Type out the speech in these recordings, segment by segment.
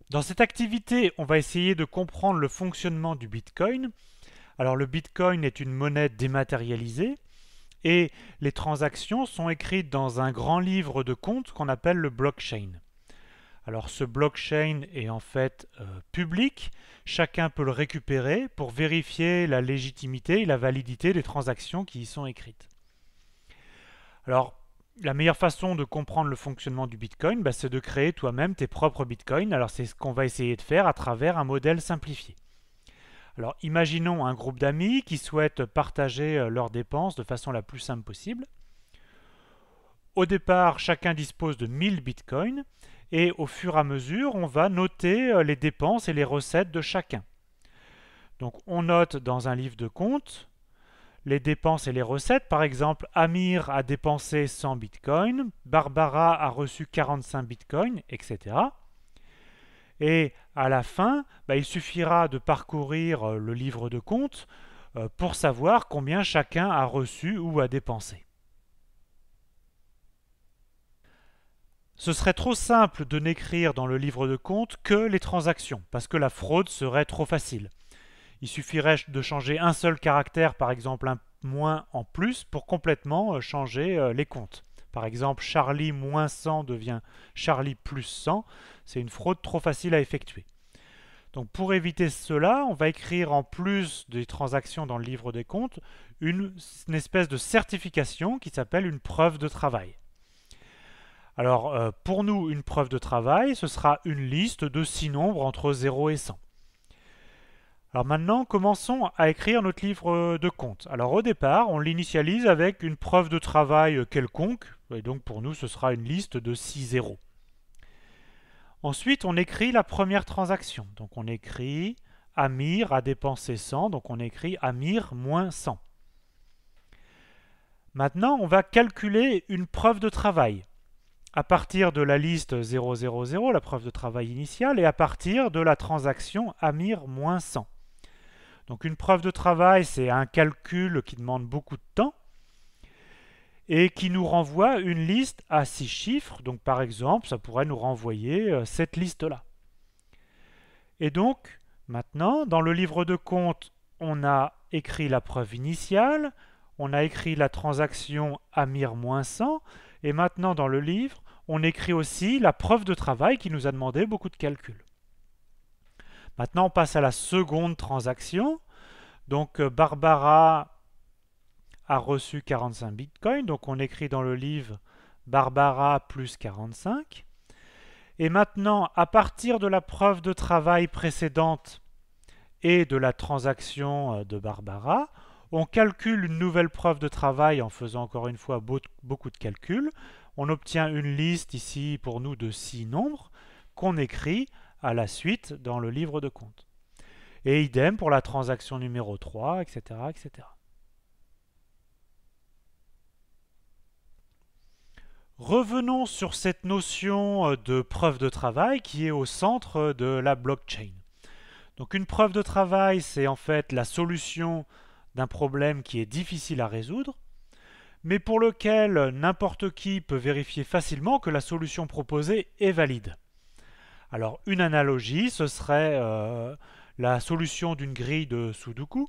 Dans cette activité, on va essayer de comprendre le fonctionnement du Bitcoin. Alors le Bitcoin est une monnaie dématérialisée et les transactions sont écrites dans un grand livre de compte qu'on appelle le blockchain. Alors ce blockchain est en fait public, chacun peut le récupérer pour vérifier la légitimité et la validité des transactions qui y sont écrites. Alors la meilleure façon de comprendre le fonctionnement du Bitcoin, c'est de créer toi-même tes propres Bitcoins. Alors c'est ce qu'on va essayer de faire à travers un modèle simplifié. Alors imaginons un groupe d'amis qui souhaitent partager leurs dépenses de façon la plus simple possible. Au départ, chacun dispose de 1000 bitcoins et au fur et à mesure, on va noter les dépenses et les recettes de chacun. Donc on note dans un livre de compte les dépenses et les recettes. Par exemple, Amir a dépensé 100 bitcoins, Barbara a reçu 45 bitcoins, etc. Et à la fin, il suffira de parcourir le livre de compte pour savoir combien chacun a reçu ou a dépensé. Ce serait trop simple de n'écrire dans le livre de compte que les transactions, parce que la fraude serait trop facile. Il suffirait de changer un seul caractère, par exemple un moins en plus, pour complètement changer les comptes. Par exemple, Charlie moins 100 devient Charlie plus 100. C'est une fraude trop facile à effectuer. Donc pour éviter cela, on va écrire en plus des transactions dans le livre des comptes une espèce de certification qui s'appelle une preuve de travail. Alors pour nous, une preuve de travail, ce sera une liste de 6 nombres entre 0 et 100. Alors maintenant, commençons à écrire notre livre de compte. Alors au départ, on l'initialise avec une preuve de travail quelconque, et donc pour nous, ce sera une liste de 6 zéros. Ensuite, on écrit la première transaction. Donc on écrit Amir a dépensé 100, donc on écrit Amir moins 100. Maintenant, on va calculer une preuve de travail à partir de la liste 000, la preuve de travail initiale, et à partir de la transaction Amir moins 100. Donc une preuve de travail, c'est un calcul qui demande beaucoup de temps et qui nous renvoie une liste à 6 chiffres. Donc par exemple, ça pourrait nous renvoyer cette liste-là. Et donc, maintenant, dans le livre de compte, on a écrit la preuve initiale, on a écrit la transaction Amir moins 100, et maintenant dans le livre, on écrit aussi la preuve de travail qui nous a demandé beaucoup de calculs. Maintenant, on passe à la seconde transaction. Donc, Barbara a reçu 45 bitcoins. Donc, on écrit dans le livre Barbara plus 45. Et maintenant, à partir de la preuve de travail précédente et de la transaction de Barbara, on calcule une nouvelle preuve de travail en faisant encore une fois beaucoup de calculs. On obtient une liste ici pour nous de 6 nombres qu'on écrit à la suite dans le livre de compte. Et idem pour la transaction numéro 3, etc., etc. Revenons sur cette notion de preuve de travail qui est au centre de la blockchain. Donc une preuve de travail, c'est en fait la solution d'un problème qui est difficile à résoudre, mais pour lequel n'importe qui peut vérifier facilement que la solution proposée est valide. Alors une analogie, ce serait la solution d'une grille de Sudoku.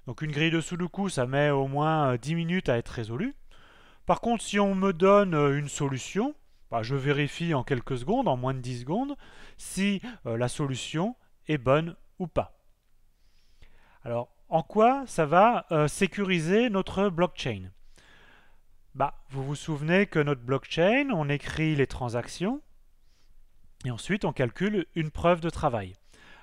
Donc une grille de Sudoku, ça met au moins 10 minutes à être résolue. Par contre, si on me donne une solution, je vérifie en quelques secondes, en moins de 10 secondes, si la solution est bonne ou pas. Alors, en quoi ça va sécuriser notre blockchain? Vous vous souvenez que notre blockchain, on écrit les transactions et ensuite on calcule une preuve de travail.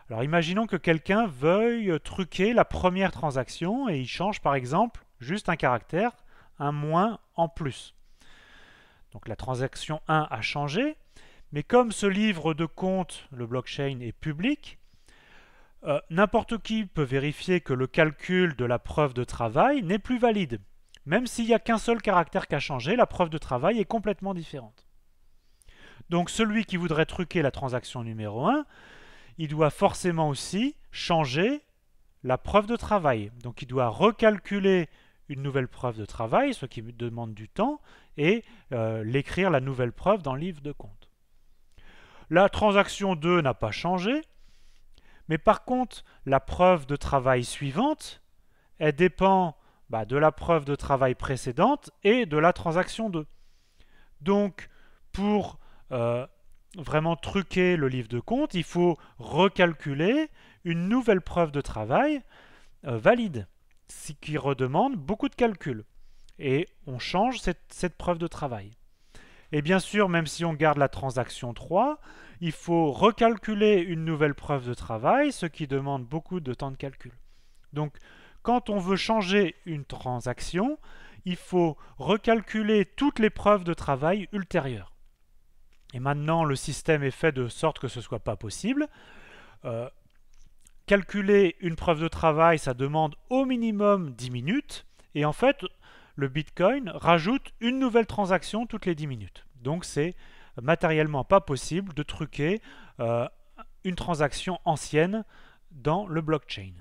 Alors imaginons que quelqu'un veuille truquer la première transaction et il change par exemple juste un caractère, un moins en plus. Donc la transaction 1 a changé, mais comme ce livre de compte, le blockchain, est public, n'importe qui peut vérifier que le calcul de la preuve de travail n'est plus valide. Même s'il n'y a qu'un seul caractère qui a changé, la preuve de travail est complètement différente. Donc celui qui voudrait truquer la transaction numéro 1, il doit forcément aussi changer la preuve de travail. Donc il doit recalculer une nouvelle preuve de travail, ce qui demande du temps, et l'écrire la nouvelle preuve dans le livre de compte. La transaction 2 n'a pas changé, mais par contre, la preuve de travail suivante, elle dépend de la preuve de travail précédente et de la transaction 2. Donc, pour vraiment truquer le livre de compte, il faut recalculer une nouvelle preuve de travail valide, ce qui redemande beaucoup de calculs. Et on change cette preuve de travail. Et bien sûr, même si on garde la transaction 3, il faut recalculer une nouvelle preuve de travail, ce qui demande beaucoup de temps de calcul. Donc, quand on veut changer une transaction, il faut recalculer toutes les preuves de travail ultérieures. Et maintenant, le système est fait de sorte que ce ne soit pas possible. Calculer une preuve de travail, ça demande au minimum 10 minutes. Et en fait, le Bitcoin rajoute une nouvelle transaction toutes les 10 minutes. Donc, c'est matériellement pas possible de truquer une transaction ancienne dans le blockchain.